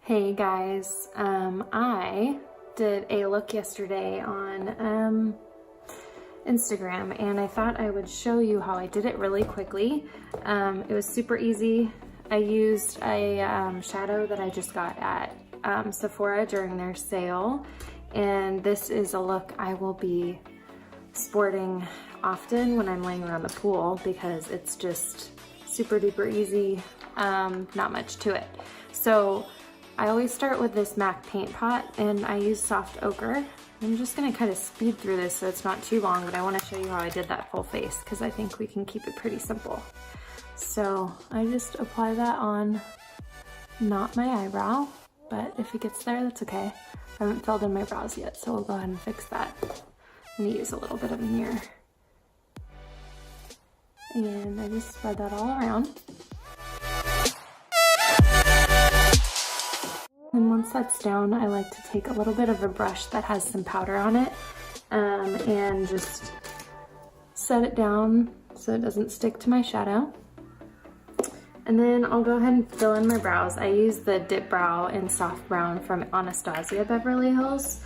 Hey guys, I did a look yesterday on Instagram and I thought I would show you how I did it really quickly. It was super easy. I used a shadow that I just got at Sephora during their sale, and this is a look I will be sporting often when I'm laying around the pool because it's just super duper easy, not much to it. So I always start with this MAC paint pot and I use soft ochre. I'm just gonna kind of speed through this so it's not too long, but I wanna show you how I did that full face because I think we can keep it pretty simple. So I just apply that on, not my eyebrow, but if it gets there, that's okay. I haven't filled in my brows yet, so we'll go ahead and fix that. I'm gonna use a little bit of a mirror. And I just spread that all around. And once that's down, I like to take a little bit of a brush that has some powder on it and just set it down so it doesn't stick to my shadow. And then I'll go ahead and fill in my brows. I use the Dip Brow in Soft Brown from Anastasia Beverly Hills.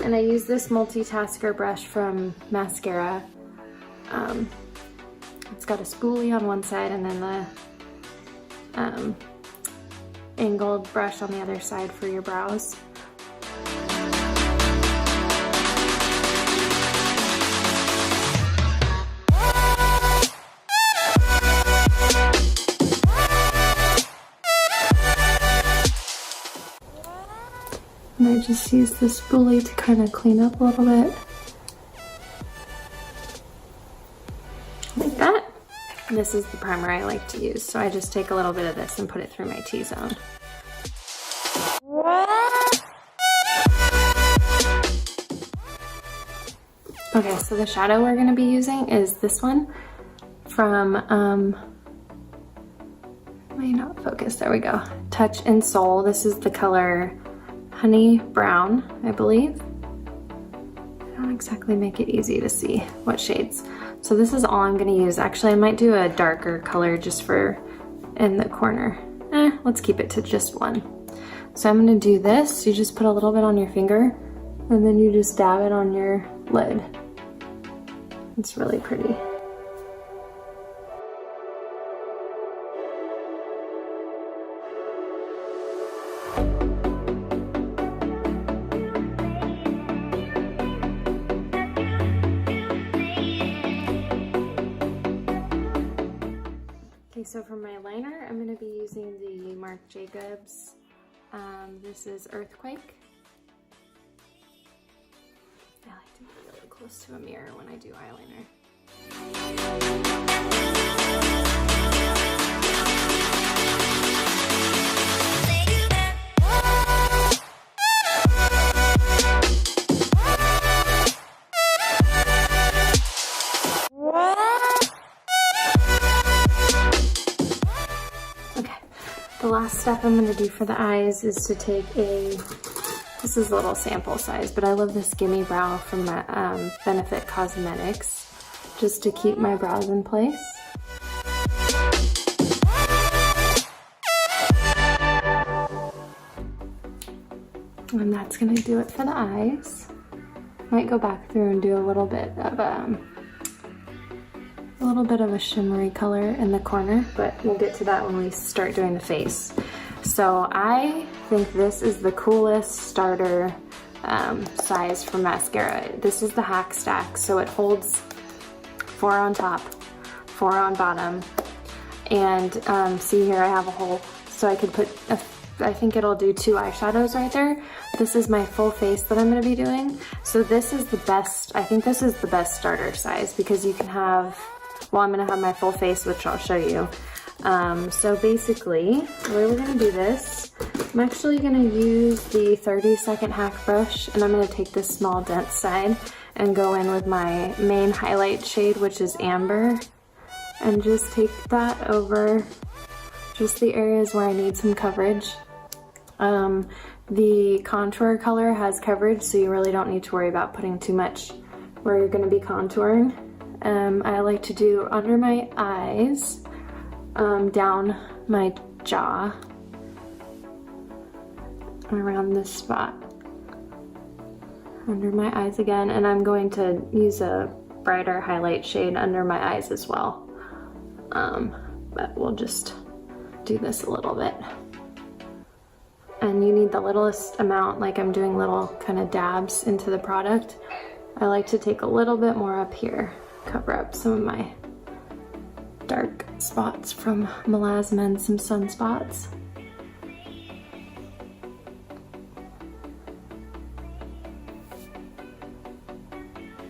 And I use this multitasker brush from Maskcara. It's got a spoolie on one side and then the angled brush on the other side for your brows. And I just use the spoolie to kind of clean up a little bit. Like that. And this is the primer I like to use, so I just take a little bit of this and put it through my T-zone. Okay, so the shadow we're going to be using is this one from, may not focus, there we go, Touch and Soul. This is the color Honey Brown, I believe. I don't exactly make it easy to see what shades. So this is all I'm gonna use. Actually, I might do a darker color just for in the corner. Let's keep it to just one. So I'm gonna do this. You just put a little bit on your finger and then you just dab it on your lid. It's really pretty. So for my liner, I'm going to be using the Marc Jacobs. This is Earthquake. I like to be really close to a mirror when I do eyeliner. The last step I'm going to do for the eyes is to take this is a little sample size, but I love this Gimme Brow from Benefit Cosmetics, just to keep my brows in place. And that's going to do it for the eyes. Might go back through and do a little bit of a shimmery color in the corner, but we'll get to that when we start doing the face. So I think this is the coolest starter size for mascara. This is the Hack Stack, so it holds 4 on top, 4 on bottom, and see here I have a hole, so I could put, I think it'll do 2 eyeshadows right there. This is my full face that I'm going to be doing. So this is the best, I think this is the best starter size because you can have, well, I'm going to have my full face, which I'll show you. So basically, the way we're going to do this, I'm actually going to use the 30-second hack brush, and I'm going to take this small dense side and go in with my main highlight shade, which is Amber, and just take that over just the areas where I need some coverage. The contour color has coverage, so you really don't need to worry about putting too much where you're going to be contouring. I like to do under my eyes, down my jaw, around this spot under my eyes again, and I'm going to use a brighter highlight shade under my eyes as well, but we'll just do this a little bit. And you need the littlest amount, like I'm doing little kind of dabs into the product. I like to take a little bit more up here, cover up some of my dark spots from melasma and some sunspots.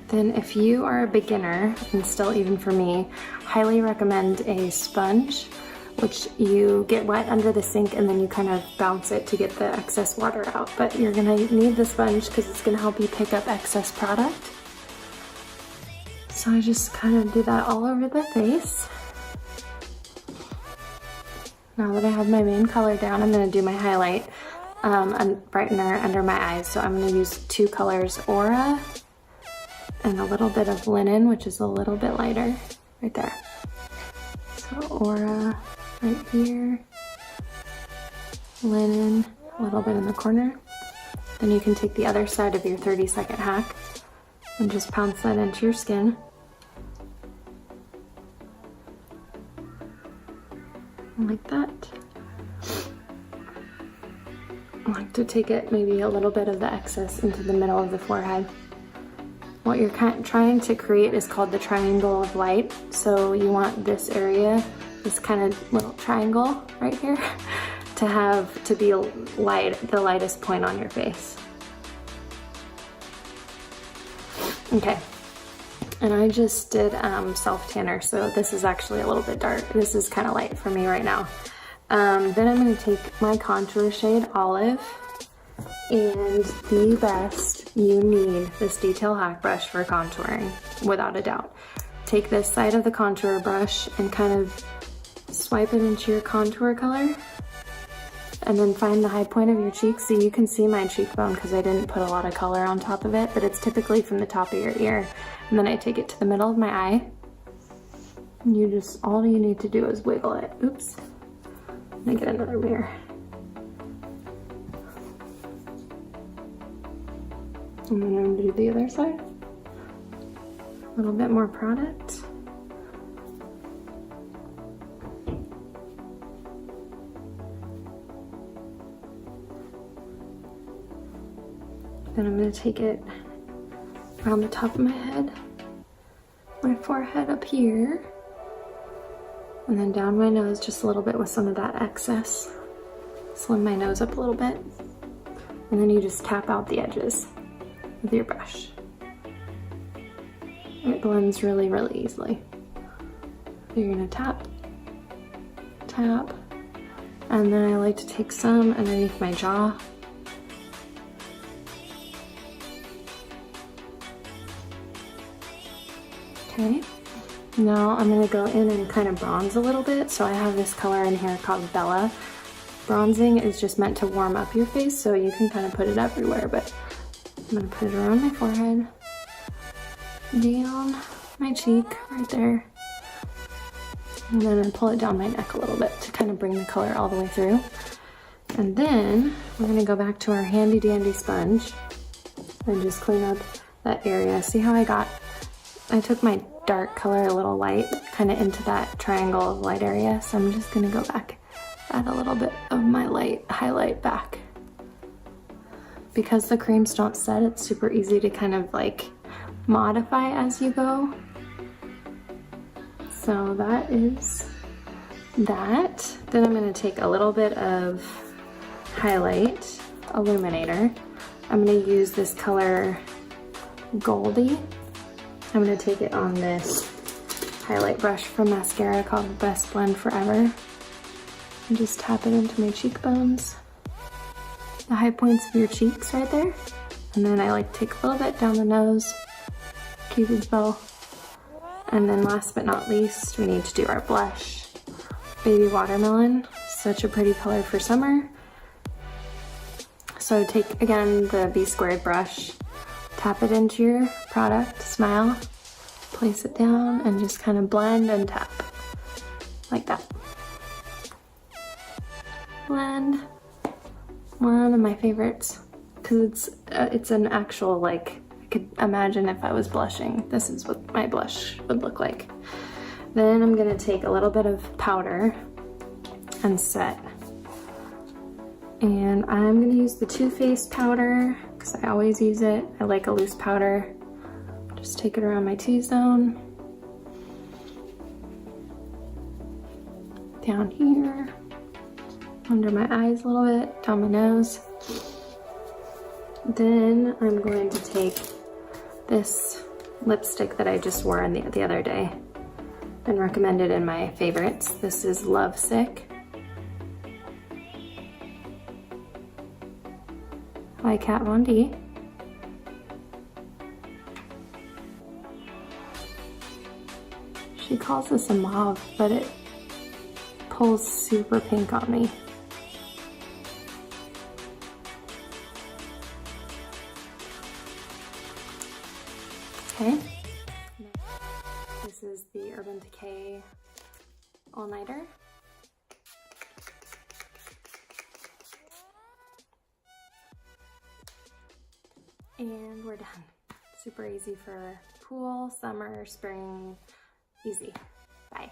Then if you are a beginner, and still even for me, highly recommend a sponge, which you get wet under the sink and then you kind of bounce it to get the excess water out. But you're gonna need the sponge because it's gonna help you pick up excess product. So I just kind of do that all over the face. Now that I have my main color down, I'm gonna do my highlight and brightener under my eyes. So I'm gonna use two colors, Aura and a little bit of Linen, which is a little bit lighter, right there. So Aura right here, Linen, a little bit in the corner. Then you can take the other side of your 30-second hack and just pounce that into your skin. Like that. I like to take it maybe a little bit of the excess into the middle of the forehead. What you're trying to create is called the triangle of light. So you want this area, this kind of little triangle right here, to be light, the lightest point on your face. Okay, and I just did self-tanner, so this is actually a little bit dark. This is kind of light for me right now. Then I'm going to take my contour shade, Olive, and the best, you need this detail hack brush for contouring, without a doubt. Take this side of the contour brush and kind of swipe it into your contour color, and then find the high point of your cheek. So you can see my cheekbone because I didn't put a lot of color on top of it, but it's typically from the top of your ear. And then I take it to the middle of my eye. And you just, all you need to do is wiggle it. Oops. Let me get another mirror. And then I'm going to do the other side. A little bit more product. Then I'm going to take it around the top of my head, my forehead up here, and then down my nose just a little bit with some of that excess. Slim my nose up a little bit, and then you just tap out the edges with your brush. It blends really, really easily. You're going to tap, tap, and then I like to take some underneath my jaw. Okay, now I'm going to go in and kind of bronze a little bit. So I have this color in here called Bella. Bronzing is just meant to warm up your face, so you can kind of put it everywhere, but I'm going to put it around my forehead, down my cheek right there, and then I pull it down my neck a little bit to kind of bring the color all the way through. And then we're going to go back to our handy dandy sponge and just clean up that area. See how I took my dark color a little light kind of into that triangle of light area, so I'm just gonna go back, add a little bit of my light highlight back. Because the creams don't set, it's super easy to kind of like modify as you go. So that is that. Then I'm gonna take a little bit of highlight, Illuminator. I'm gonna use this color Goldie. I'm going to take it on this highlight brush from Maskcara called Best Blend Forever, and just tap it into my cheekbones, the high points of your cheeks right there. And then I like to take a little bit down the nose, Cupid's bow. And then last but not least, we need to do our blush. Baby Watermelon, such a pretty color for summer. So take, again, the B-squared brush, tap it into your product, smile, place it down, and just kind of blend and tap, like that. Blend One of my favorites, because it's an actual, like, I could imagine if I was blushing, this is what my blush would look like. Then I'm gonna take a little bit of powder and set. And I'm gonna use the Too Faced powder, because I always use it. I like a loose powder. Just take it around my T-zone. Down here. Under my eyes a little bit, down my nose. Then I'm going to take this lipstick that I just wore the other day and recommended in my favorites. This is Lovesick. By Kat Von D. She calls this a mauve, but it pulls super pink on me. Okay. This is the Urban Decay All-Nighter. And we're done. Super easy for pool, summer, spring, easy. Bye.